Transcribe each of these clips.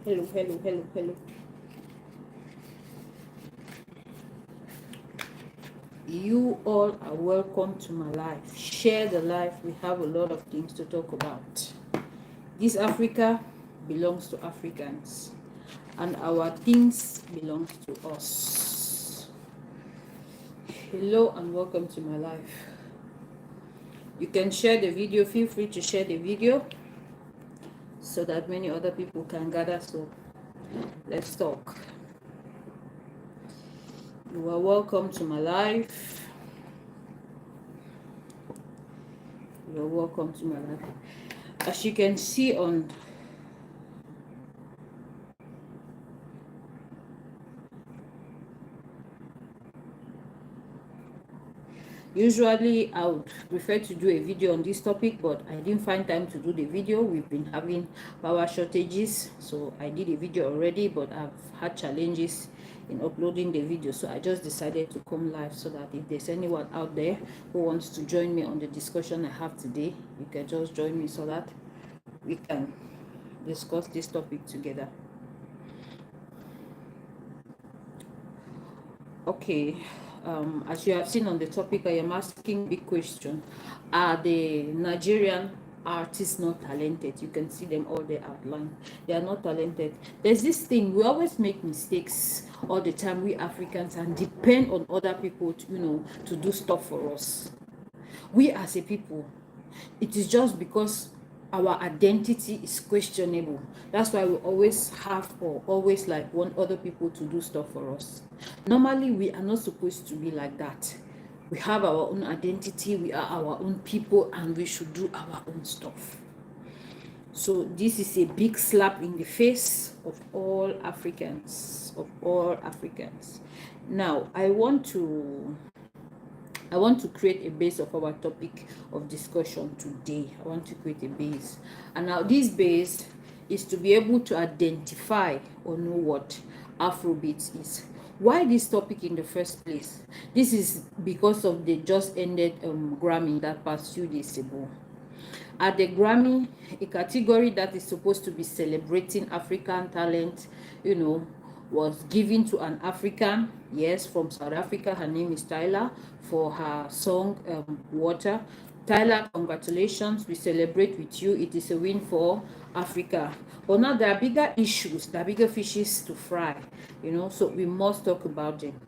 Hello, hello, hello, hello. You all are welcome to my life. Share the life. We have a lot of things to talk about. This Africa belongs to Africans, and our things belong to us. Hello and welcome to my life. You can share the video. Feel free to share the video so that many other people can gather. So let's talk. You are welcome to my life. You are welcome to my life. As you can see on usually I would prefer to do a video on this topic, but I didn't find time to do the video. We've been having power shortages, so I did a video already, but I've had challenges in uploading the video, so I just decided to come live so that if there's anyone out there who wants to join me on the discussion I have today, you can just join me so that we can discuss this topic together. Okay, as you have seen on the topic, I am asking big question. Are the Nigerian artists not talented? You can see them all there outlined. They are not talented. There's this thing, we always make mistakes all the time, we Africans, and depend on other people to do stuff for us. We as a people, it is just because our identity is questionable. That's why we always have or always like want other people to do stuff for us. Normally, we are not supposed to be like that. We have our own identity, we are our own people, and we should do our own stuff. So this is a big slap in the face of all Africans, Now, I want to create a base of our topic of discussion today. I want to create a base. And now this base is to be able to identify or know what Afrobeats is. Why this topic in the first place? This is because of the just ended Grammy that passed 2 days ago. At the Grammy, a category that is supposed to be celebrating African talent, was given to an African, yes, from South Africa. Her name is Tyler, for her song Water. Tyler, congratulations. We celebrate with you. It is a win for Africa. But now there are bigger issues, there are bigger fishes to fry, so we must talk about them.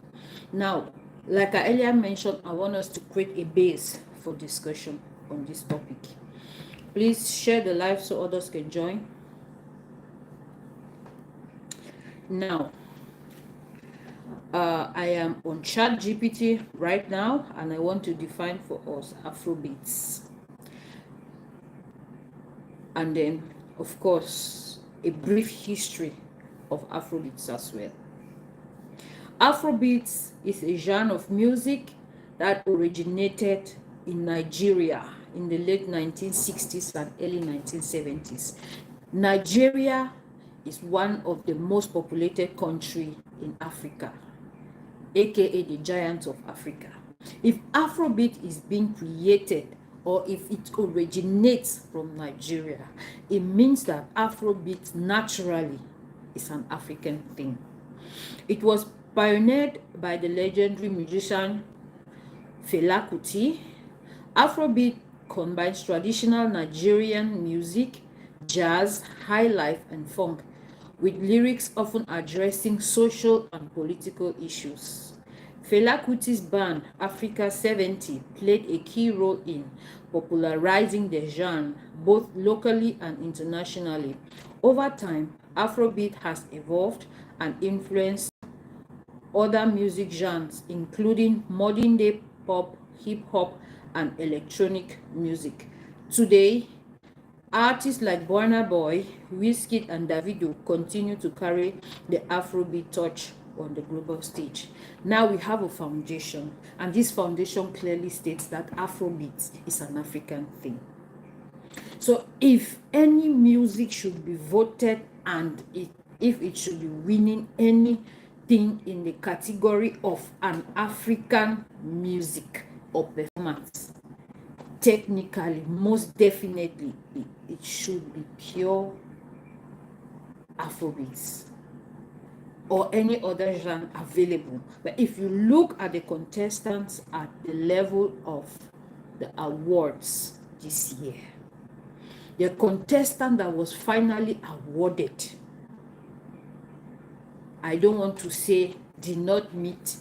Now, like I earlier mentioned, I want us to create a base for discussion on this topic. Please share the live so others can join. Now, I am on ChatGPT right now, and I want to define for us Afrobeats. And then, of course, a brief history of Afrobeats as well. Afrobeats is a genre of music that originated in Nigeria in the late 1960s and early 1970s. Nigeria is one of the most populated countries in Africa, aka the giant of Africa. If Afrobeat is being created or if it originates from Nigeria, it means that Afrobeat naturally is an African thing. It was pioneered by the legendary musician Fela Kuti. Afrobeat combines traditional Nigerian music, jazz, high life, and funk, with lyrics often addressing social and political issues. Fela Kuti's band Africa 70 played a key role in popularizing the genre both locally and internationally. Over time, Afrobeat has evolved and influenced other music genres, including modern-day pop, hip-hop, and electronic music. Today, artists like Burna Boy, Wizkid, and Davido continue to carry the Afrobeat torch on the global stage. Now we have a foundation, and this foundation clearly states that Afrobeat is an African thing. So if any music should be voted and if it should be winning anything in the category of an African music or performance, technically, most definitely, it should be pure Afrobeats or any other genre available. But if you look at the contestants at the level of the awards this year, the contestant that was finally awarded, I don't want to say did not meet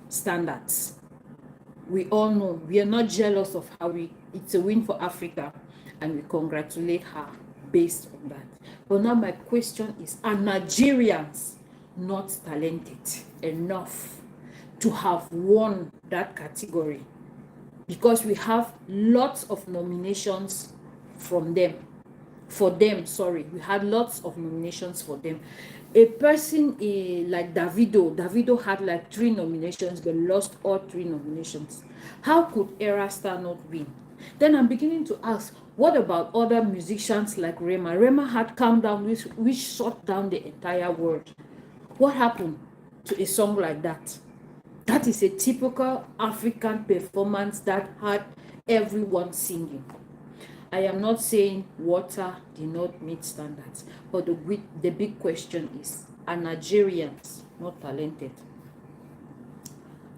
standards. We all know, we are not jealous of how it's a win for Africa, and we congratulate her based on that. But now my question is, are Nigerians not talented enough to have won that category? Because we have lots of nominations from them. We had lots of nominations for them. A person like Davido had like 3 nominations but lost all 3 nominations. How could Era Star not win? Then I'm beginning to ask, what about other musicians like Rema? Rema had Calm Down, which shut down the entire world. What happened to a song like that? That is a typical African performance that had everyone singing. I am not saying Water did not meet standards, but the big question is, are Nigerians not talented?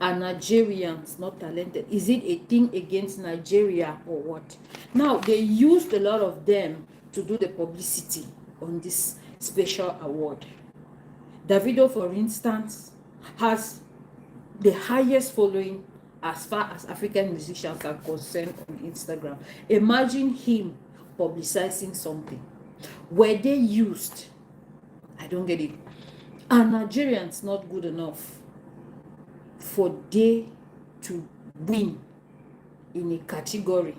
Are Nigerians not talented? Is it a thing against Nigeria or what? Now, they used a lot of them to do the publicity on this special award. Davido, for instance, has the highest following as far as African musicians are concerned on Instagram. Imagine him publicizing something. Were they used? I don't get it. Are Nigerians not good enough for they to win in a category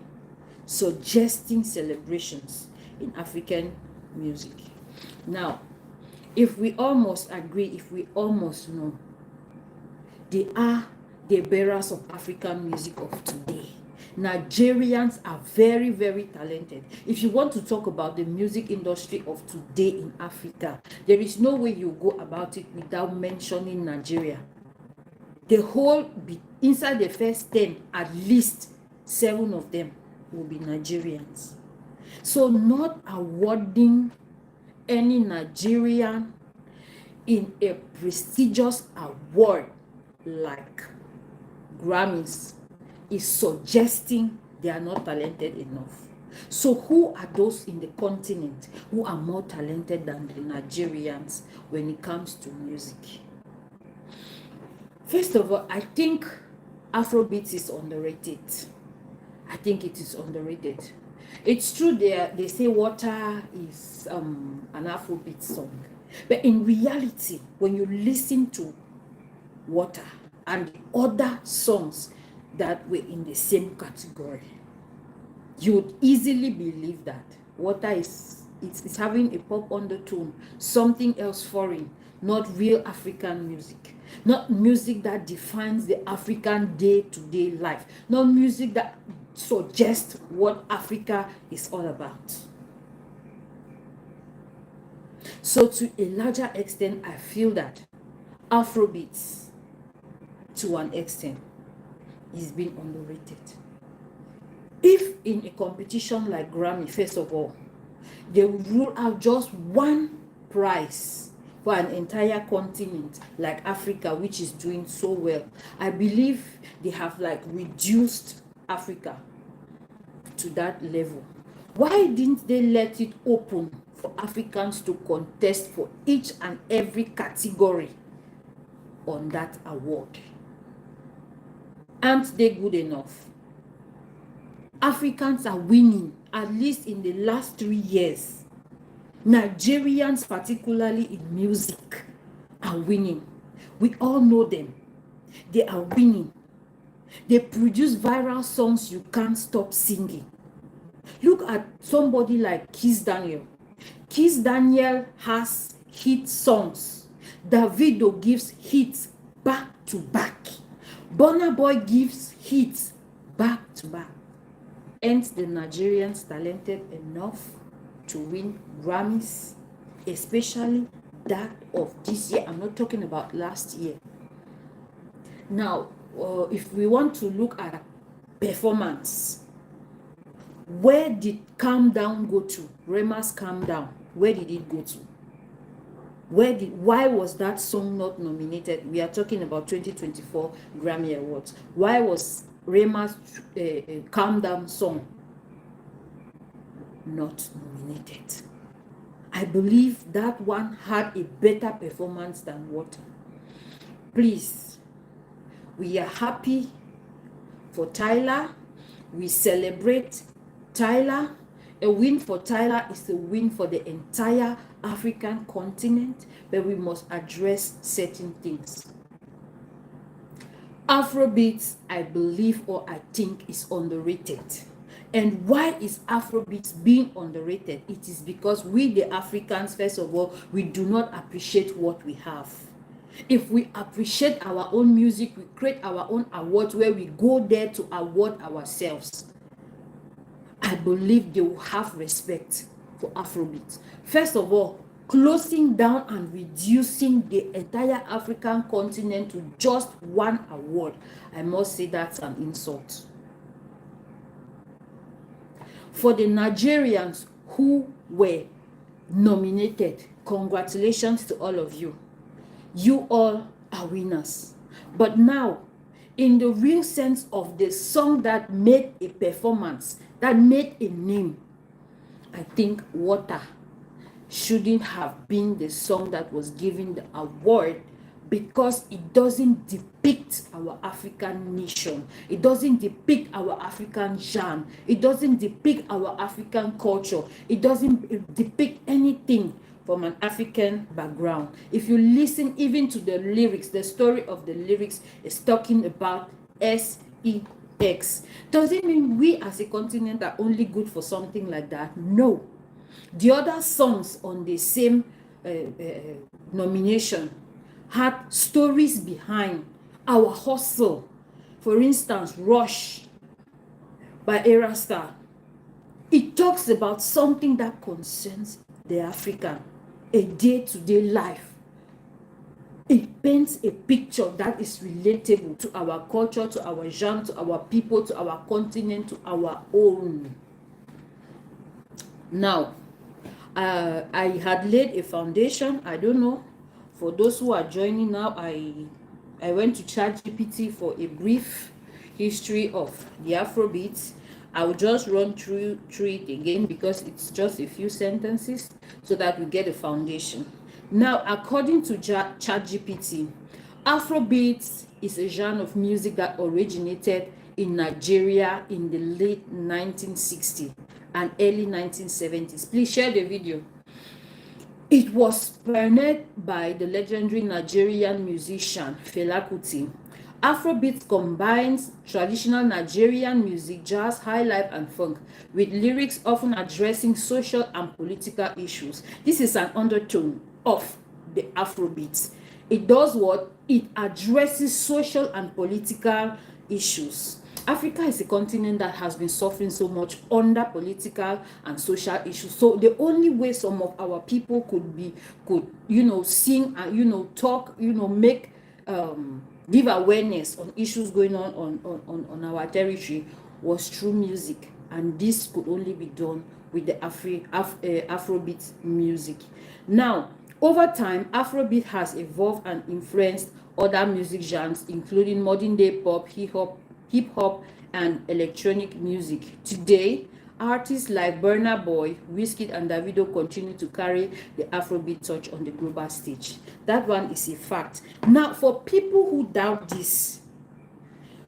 suggesting celebrations in African music? Now, if we almost agree, if we almost know, they are the bearers of African music of today. Nigerians are very, very talented. If you want to talk about the music industry of today in Africa, there is no way you go about it without mentioning Nigeria. The whole, inside the first 10, at least 7 of them will be Nigerians. So not awarding any Nigerian in a prestigious award like Grammys is suggesting they are not talented enough. So who are those in the continent who are more talented than the Nigerians when it comes to music? First of all, I think Afrobeats is underrated. I think it is underrated. It's true they say Water is an Afrobeat song. But in reality, when you listen to Water and the other songs that were in the same category, you would easily believe that Water is having a pop undertone, something else foreign, not real African music, not music that defines the African day-to-day life, not music that suggests what Africa is all about. So to a larger extent, I feel that Afrobeats, to an extent, is being underrated. If in a competition like Grammy, first of all, they would rule out just one prize for an entire continent like Africa, which is doing so well, I believe they have like reduced Africa to that level. Why didn't they let it open for Africans to contest for each and every category on that award? Aren't they good enough? Africans are winning, at least in the last 3 years. Nigerians, particularly in music, are winning. We all know them. They are winning. They produce viral songs you can't stop singing. Look at somebody like Kiss Daniel. Kiss Daniel has hit songs. Davido gives hits back to back. Burna Boy gives hits back to back. Ain't the Nigerians talented enough to win Grammys, especially that of this year? I'm not talking about last year. Now, if we want to look at performance, where did Calm Down go to? Rema's Calm Down, where did it go to? Why was that song not nominated? We are talking about 2024 Grammy Awards. Why was Rema's Calm Down song not nominated? I believe that one had a better performance than Water. Please, we are happy for Tyler. We celebrate Tyler. A win for Tyler is a win for the entire African continent, but we must address certain things. Afrobeats, I believe or I think, is underrated. And why is Afrobeats being underrated? It is because we, the Africans, first of all, we do not appreciate what we have. If we appreciate our own music, we create our own awards where we go there to award ourselves. I believe they will have respect for Afrobeats. First of all, closing down and reducing the entire African continent to just one award, I must say that's an insult. For the Nigerians who were nominated, congratulations to all of you. You all are winners. But now, in the real sense of the song that made a performance, that made a name, I think Water shouldn't have been the song that was given the award, because it doesn't depict our African nation. It doesn't depict our African genre. It doesn't depict our African culture. It doesn't depict anything from an African background. If you listen even to the lyrics, the story of the lyrics is talking about sex. Does it mean we as a continent are only good for something like that? No. The other songs on the same nomination had stories behind our hustle. For instance, Rush by Era Star. It talks about something that concerns the African, a day-to-day life. It paints a picture that is relatable to our culture, to our genre, to our people, to our continent, to our own. Now, I had laid a foundation. I don't know. For those who are joining now, I went to ChatGPT for a brief history of the Afrobeats. I will just run through it again because it's just a few sentences so that we get a foundation. Now, according to ChatGPT, Afrobeats is a genre of music that originated in Nigeria in the late 1960s and early 1970s. Please share the video. It was pioneered by the legendary Nigerian musician Fela Kuti. Afrobeat combines traditional Nigerian music, jazz, high life, and funk, with lyrics often addressing social and political issues. This is an undertone of the Afrobeat. It does what? It addresses social and political issues. Africa is a continent that has been suffering so much under political and social issues. So the only way some of our people could sing and talk, make give awareness on issues going on our territory was through music, and this could only be done with the Afrobeat music. Now, over time, Afrobeat has evolved and influenced other music genres, including modern day pop, hip hop, and electronic music. Today, artists like Burna Boy, Wizkid, and Davido continue to carry the Afrobeat touch on the global stage. That one is a fact. Now, for people who doubt this,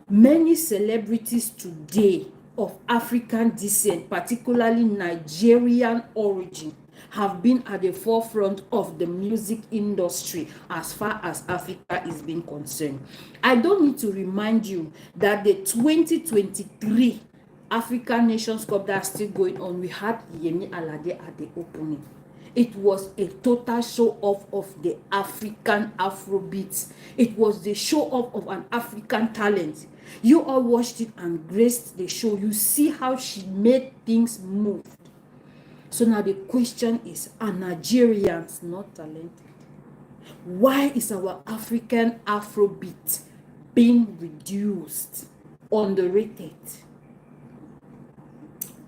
many celebrities today of African descent, particularly Nigerian origin, have been at the forefront of the music industry as far as Africa is being concerned. I don't need to remind you that the 2023 African Nations Cup that's still going on, we had Yemi Alade at the opening. It was a total show off of the African Afrobeats. It was the show off of an African talent. You all watched it and graced the show. You see how she made things move. So now the question is, are Nigerians not talented? Why is our African Afrobeat being reduced, underrated?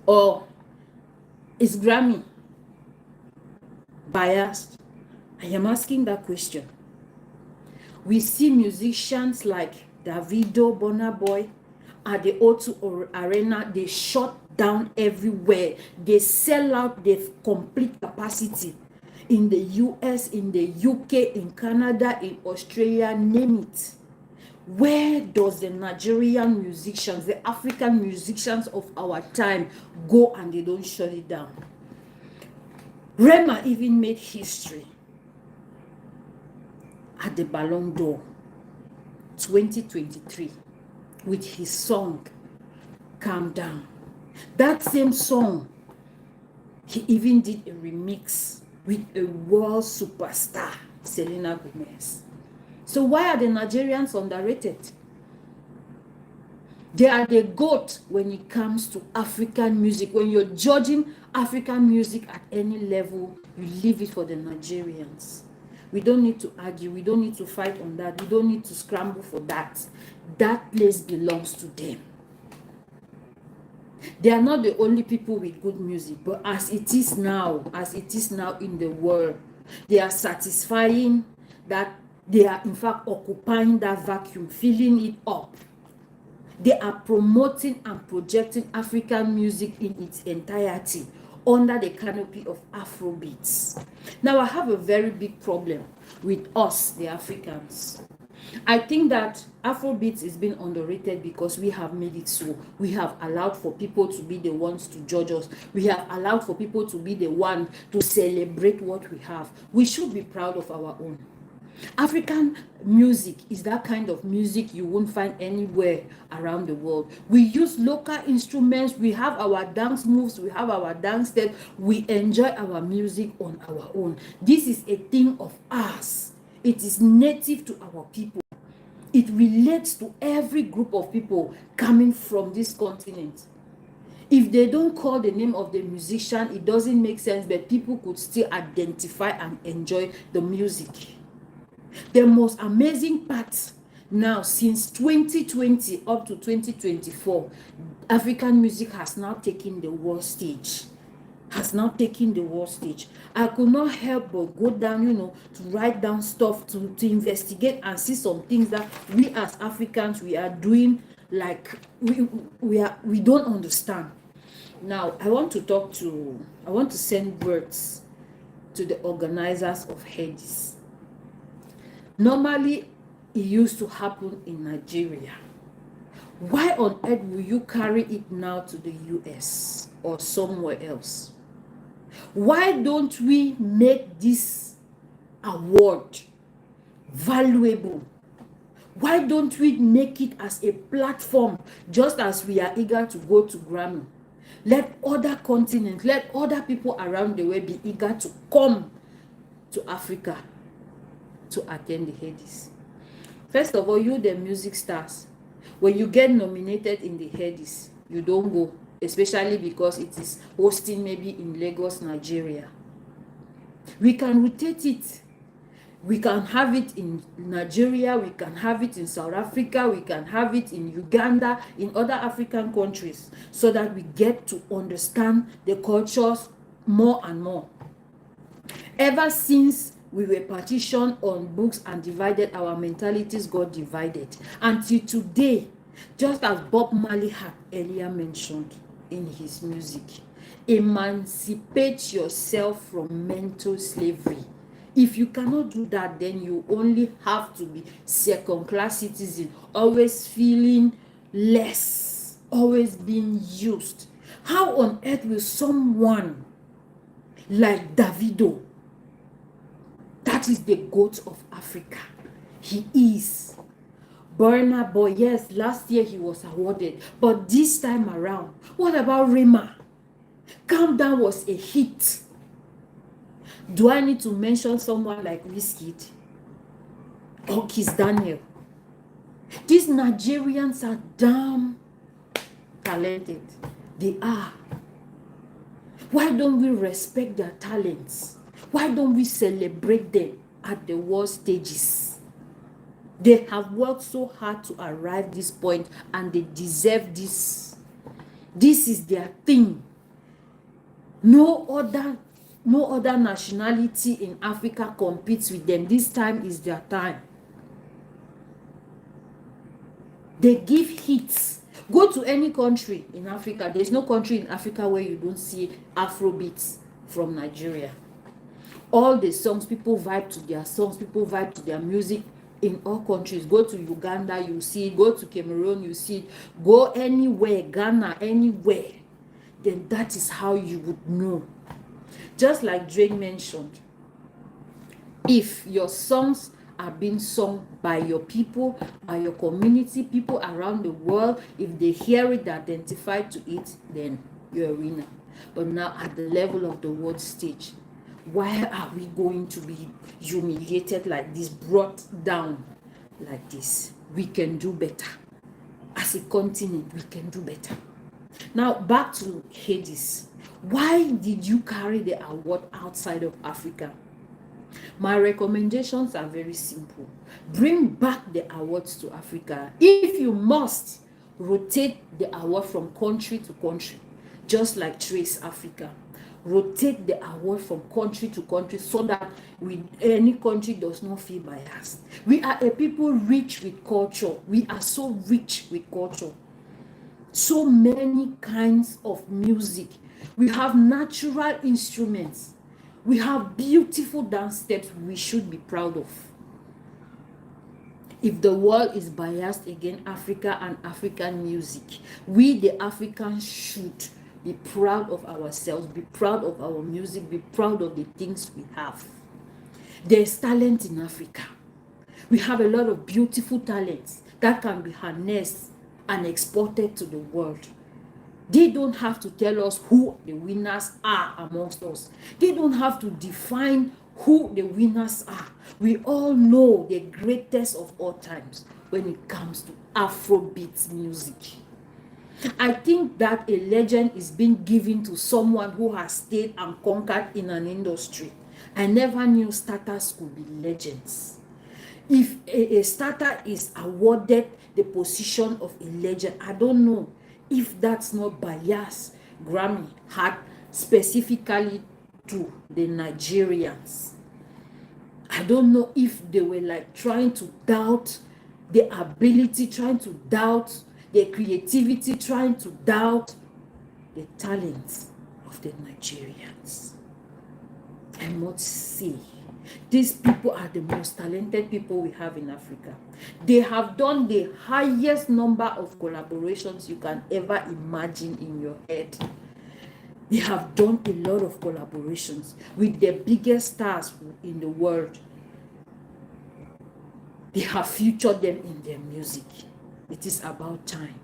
Or is Grammy biased? I am asking that question. We see musicians like Davido, Burna Boy at the O2 Arena. They shut down everywhere. They sell out their complete capacity in the US, in the UK, in Canada, in Australia, name it. Where does the Nigerian musicians, the African musicians of our time go and they don't shut it down? Rema even made history at the Ballon d'Or 2023 with his song Calm Down. That same song, he even did a remix with a world superstar, Selena Gomez. So why are the Nigerians underrated? They are the GOAT when it comes to African music. When you're judging African music at any level, you leave it for the Nigerians. We don't need to argue. We don't need to fight on that. We don't need to scramble for that. That place belongs to them. They are not the only people with good music, but as it is now in the world, they are satisfying that. They are in fact occupying that vacuum, filling it up. They are promoting and projecting African music in its entirety under the canopy of Afrobeats. Now, I have a very big problem with us, the Africans. I think that Afrobeats is being underrated because we have made it so. We have allowed for people to be the ones to judge us. We have allowed for people to be the one to celebrate what we have. We should be proud of our own. African music is that kind of music you won't find anywhere around the world. We use local instruments, we have our dance moves, we have our dance steps, we enjoy our music on our own. This is a thing of us. It is native to our people. It relates to every group of people coming from this continent. If they don't call the name of the musician, it doesn't make sense, but people could still identify and enjoy the music. The most amazing part now, since 2020 up to 2024, African music has now taken the world stage. I could not help but go down, to write down stuff, to investigate and see some things that we as Africans, we are doing like we don't understand. Now, I want to send words to the organizers of Headies. Normally, it used to happen in Nigeria. Why on earth will you carry it now to the US or somewhere else? Why don't we make this award valuable? Why don't we make it as a platform, just as we are eager to go to Grammy? Let other continents, let other people around the world be eager to come to Africa to attend the Headies. First of all, you the music stars, when you get nominated in the Headies, you don't go, especially because it is hosting maybe in Lagos, Nigeria. We can rotate it. We can have it in Nigeria, we can have it in South Africa, we can have it in Uganda, in other African countries, so that we get to understand the cultures more and more. Ever since we were partitioned on books and divided, our mentalities got divided. Until today, just as Bob Marley had earlier mentioned in his music, emancipate yourself from mental slavery. If you cannot do that, then you only have to be second-class citizen, always feeling less, always being used. How on earth will someone like Davido, that is the GOAT of Africa, he is. Burna Boy, yes, last year he was awarded, but this time around, what about Rema? Calm Down was a hit. Do I need to mention someone like Wizkid or Kiss Daniel? These Nigerians are damn talented. They are. Why don't we respect their talents? Why don't we celebrate them at the world stages? They have worked so hard to arrive this point, and they deserve this. This is their thing. No other No other nationality in Africa competes with them. This time is their time. They give hits. Go to any country in Africa. There's no country in Africa where you don't see Afrobeats from Nigeria. All the songs, people vibe to their songs, people vibe to their music in all countries. Go to Uganda, you see it. Go to Cameroon, you see it. Go anywhere, Ghana, anywhere. Then that is how you would know. Just like Drake mentioned, if your songs are being sung by your people, by your community, people around the world, if they hear it, they identify to it, then you're a winner. But now at the level of the world stage, why are we going to be humiliated like this, brought down like this? We can do better. As a continent, we can do better. Now back to Hades. Why did you carry the award outside of Africa? My recommendations are very simple. Bring back the awards to Africa. If you must, rotate the award from country to country, just like Trace Africa. Rotate the award from country to country so that any country does not feel biased. We are a people rich with culture. We are so rich with culture. So many kinds of music. We have natural instruments. We have beautiful dance steps we should be proud of. If the world is biased against Africa and African music, we the Africans should be proud of ourselves, be proud of our music, be proud of the things we have. There's talent in Africa. We have a lot of beautiful talents that can be harnessed and exported to the world. They don't have to tell us who the winners are amongst us. They don't have to define who the winners are. We all know the greatest of all times when it comes to Afrobeats music. I think that a legend is being given to someone who has stayed and conquered in an industry. I never knew starters could be legends. If a starter is awarded the position of a legend, I don't know if that's not bias Grammy had specifically to the Nigerians. I don't know if they were like trying to doubt the ability, trying to doubt the creativity, trying to doubt the talents of the Nigerians. I must say, these people are the most talented people we have in Africa. They have done the highest number of collaborations you can ever imagine in your head. They have done a lot of collaborations with the biggest stars in the world. They have featured them in their music. It is about time.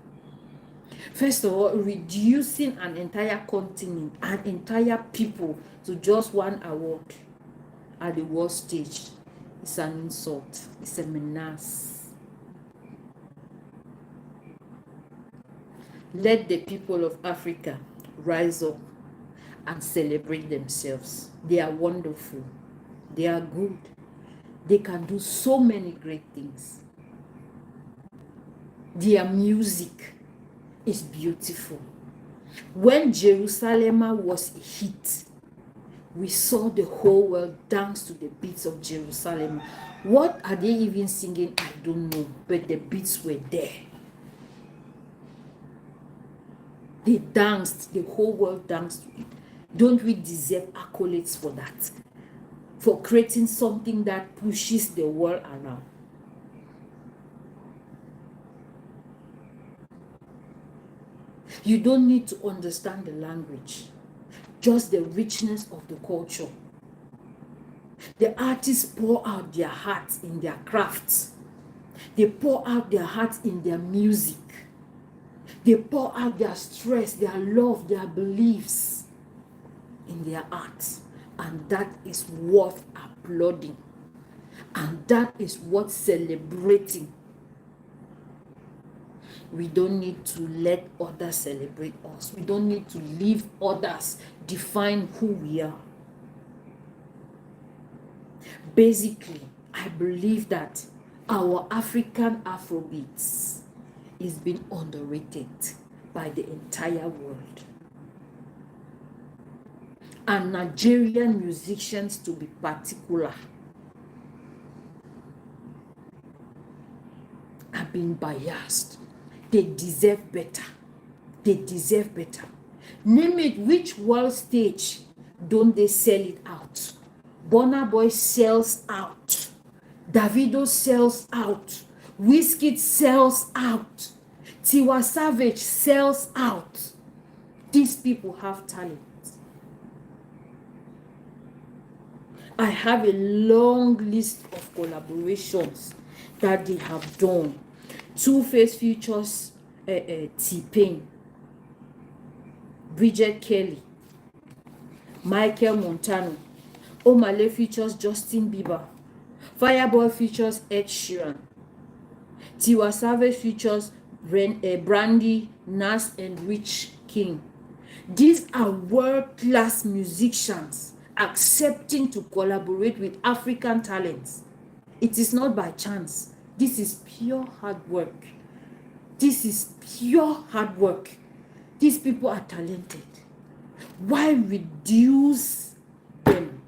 First of all, reducing an entire continent, an entire people to just one award at the world stage is an insult. It's a menace. Let the people of Africa rise up and celebrate themselves. They are wonderful. They are good. They can do so many great things. Their music is beautiful. When Jerusalem was a hit, we saw the whole world dance to the beats of Jerusalem. What are they even singing? I don't know, but the beats were there. They danced, the whole world danced to it. Don't we deserve accolades for that? For creating something that pushes the world around. You don't need to understand the language, just the richness of the culture. The artists pour out their hearts in their crafts. They pour out their hearts in their music. They pour out their stress, their love, their beliefs in their art. And that is worth applauding. And that is worth celebrating. We don't need to let others celebrate us. We don't need to leave others define who we are. Basically, I believe that our African Afrobeats is being underrated by the entire world. and Nigerian musicians to be particular are being biased. They deserve better. They deserve better. Name it, which world stage don't they sell it out? Burna Boy sells out. Davido sells out. Wizkid sells out. Tiwa Savage sells out. These people have talent. I have a long list of collaborations that they have done. Two-Face features T-Pain, Bridget Kelly, Michael Montano. Omale features Justin Bieber. Fireboy features Ed Sheeran. Tiwa Savage features Brandy, Nas, and Rich King. These are world-class musicians accepting to collaborate with African talents. It is not by chance. This is pure hard work. This is pure hard work. These people are talented. Why reduce them?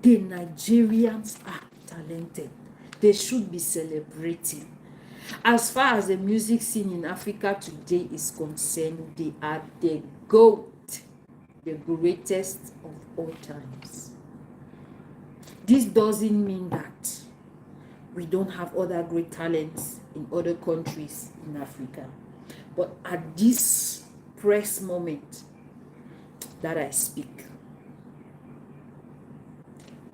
The Nigerians are talented. They should be celebrated. As far as the music scene in Africa today is concerned, they are the GOAT, the greatest of all times. This doesn't mean that we don't have other great talents in other countries in Africa. But at this press moment that I speak,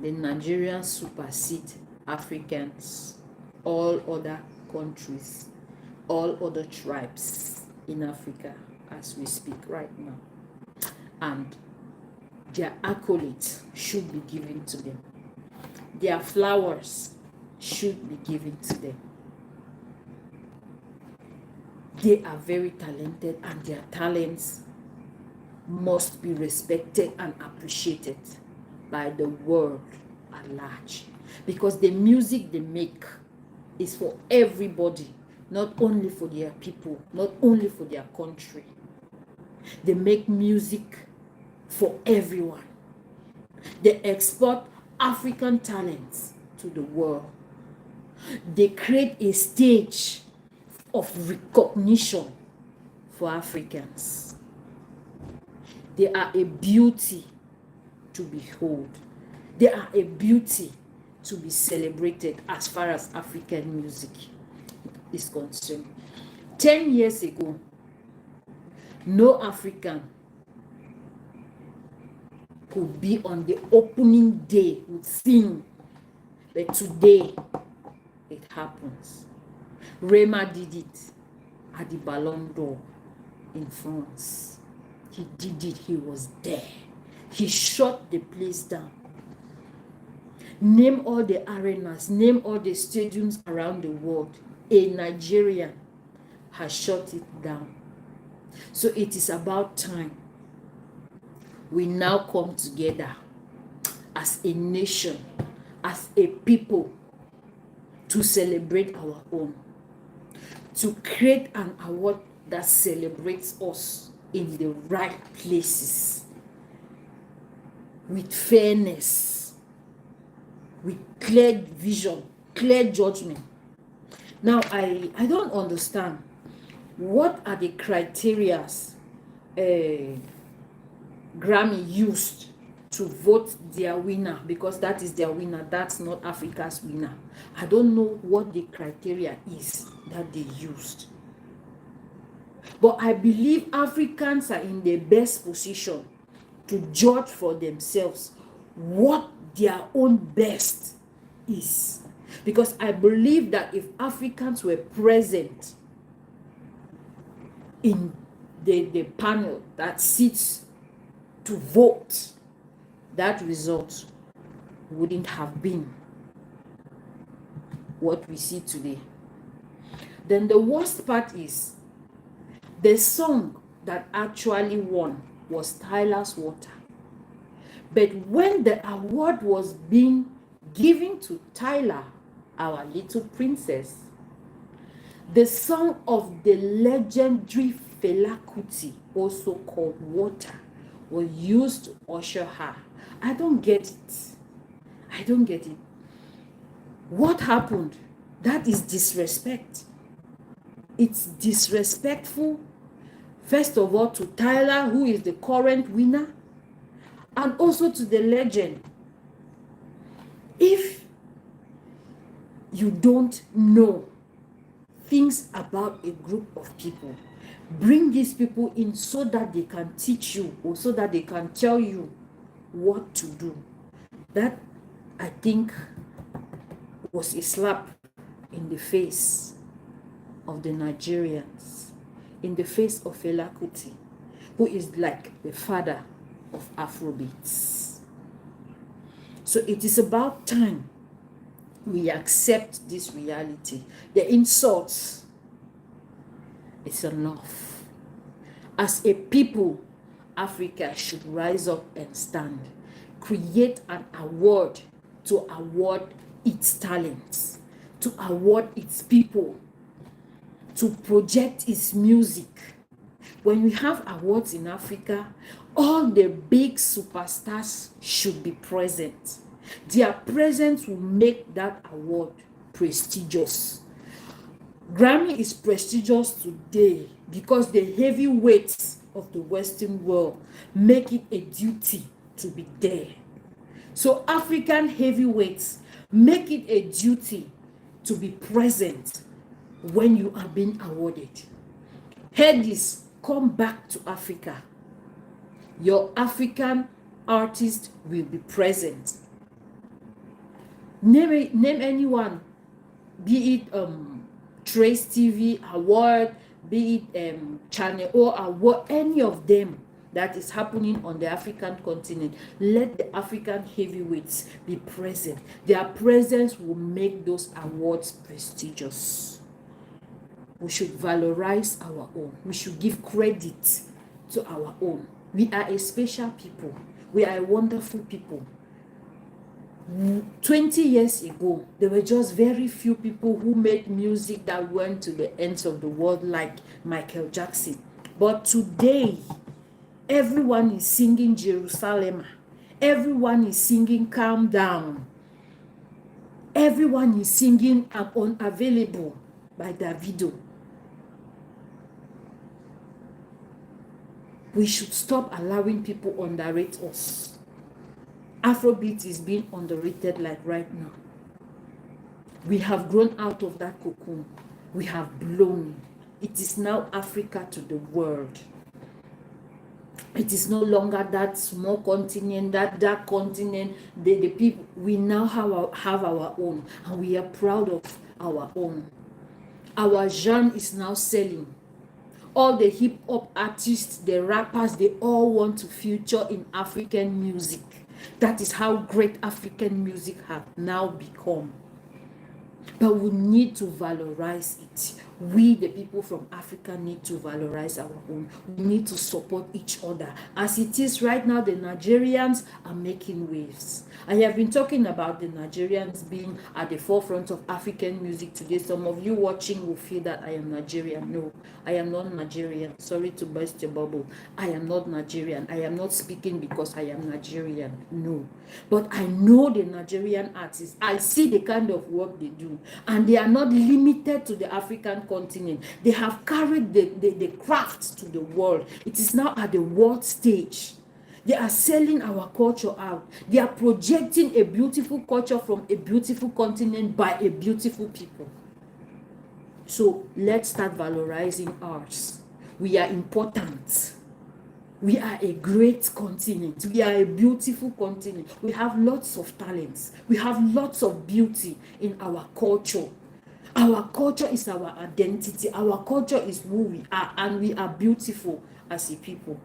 the Nigerians supersede Africans, all other countries, all other tribes in Africa as we speak right now. And their accolades should be given to them. Their flowers should be given to them. They are very talented, and their talents must be respected and appreciated by the world at large, because the music they make is for everybody, not only for their people, not only for their country. They make music for everyone. They export African talents to the world. They create a stage of recognition for Africans. They are a beauty to behold. They are a beauty to be celebrated as far as African music is concerned. 10 years ago, no African could be on the opening day would sing, but today it happens. Rema did it at the Ballon d'Or in France. He did it. He was there. He shut the place down. Name all the arenas, name all the stadiums around the world. A Nigerian has shut it down. So it is about time we now come together as a nation, as a people, to celebrate our own, to create an award that celebrates us in the right places, with fairness, with clear vision, clear judgment. Now, I don't understand, what are the criteria Grammy used to vote their winner, because that is their winner, that's not Africa's winner. I don't know what the criteria is that they used. But I believe Africans are in the best position to judge for themselves what their own best is. Because I believe that if Africans were present in the panel that sits to vote, that result wouldn't have been what we see today. Then the worst part is, the song that actually won was Tyler's Water. But when the award was being given to Tyler, our little princess, the song of the legendary Fela Kuti, also called Water, was used to usher her. I don't get it. I don't get it. What happened? That is disrespect. It's disrespectful, first of all, to Tyler, who is the current winner, and also to the legend. If you don't know things about a group of people, bring these people in so that they can teach you, or so that they can tell you what to do. That, I think, was a slap in the face of the Nigerians, in the face of Fela Kuti, who is like the father of Afrobeats. So it is about time we accept this reality. The insults is enough. As a people, Africa should rise up and stand. Create an award to award its talents, to award its people, to project its music. When we have awards in Africa, all the big superstars should be present. Their presence will make that award prestigious. Grammy is prestigious today because the heavyweights of the Western world make it a duty to be there. So African heavyweights make it a duty to be present when you are being awarded. Headies, come back to Africa. Your African artist will be present. Name anyone, be it Trace TV award, be it Channel or award, any of them that is happening on the African continent. Let the African heavyweights be present. Their presence will make those awards prestigious. We should valorize our own. We should give credit to our own. We are a special people. We are a wonderful people. 20 years ago, there were just very few people who made music that went to the ends of the world, like Michael Jackson. But today, everyone is singing Jerusalem. Everyone is singing Calm Down. Everyone is singing Unavailable by Davido. We should stop allowing people underrate us. Afrobeat is being underrated like right now. We have grown out of that cocoon. We have blown. It is now Africa to the world. It is no longer that small continent, that dark continent. The people, we now have our own, and we are proud of our own. Our genre is now selling. All the hip-hop artists, the rappers, they all want to feature in African music. That is how great African music has now become. But we need to valorize it. We, the people from Africa, need to valorize our own. We need to support each other. As it is right now, the Nigerians are making waves. I have been talking about the Nigerians being at the forefront of African music today. Some of you watching will feel that I am Nigerian. No, I am not Nigerian. Sorry to burst your bubble. I am not Nigerian. I am not speaking because I am Nigerian. No. But I know the Nigerian artists. I see the kind of work they do. And they are not limited to the African continent. They have carried the craft to the world. It is now at the world stage. They are selling our culture out. They are projecting a beautiful culture from a beautiful continent by a beautiful people. So let's start valorizing ours. We are important. We are a great continent. We are a beautiful continent. We have lots of talents. We have lots of beauty in our culture. Our culture is our identity. Our culture is who we are, and we are beautiful as a people.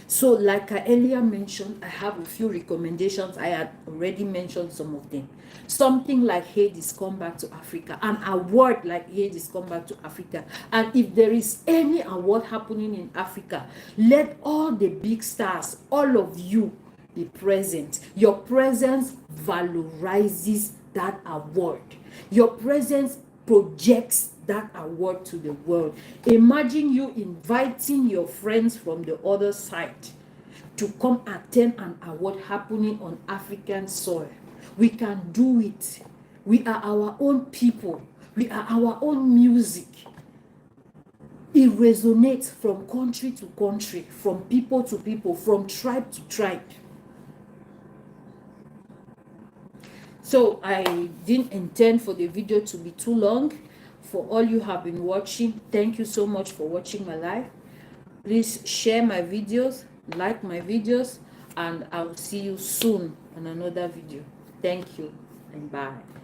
So like I earlier mentioned, I have a few recommendations. I had already mentioned some of them. Something like Hades Come Back to Africa, an award like Hades Come Back to Africa. And if there is any award happening in Africa, let all the big stars, all of you, be present. Your presence valorizes that award. Your presence projects that award to the world. Imagine you inviting your friends from the other side to come attend an award happening on African soil. We can do it. We are our own people. We are our own music. It resonates from country to country, from people to people, from tribe to tribe. So I didn't intend for the video to be too long. For all you have been watching, thank you so much for watching my live. Please share my videos, like my videos, and I'll see you soon on another video. Thank you and bye.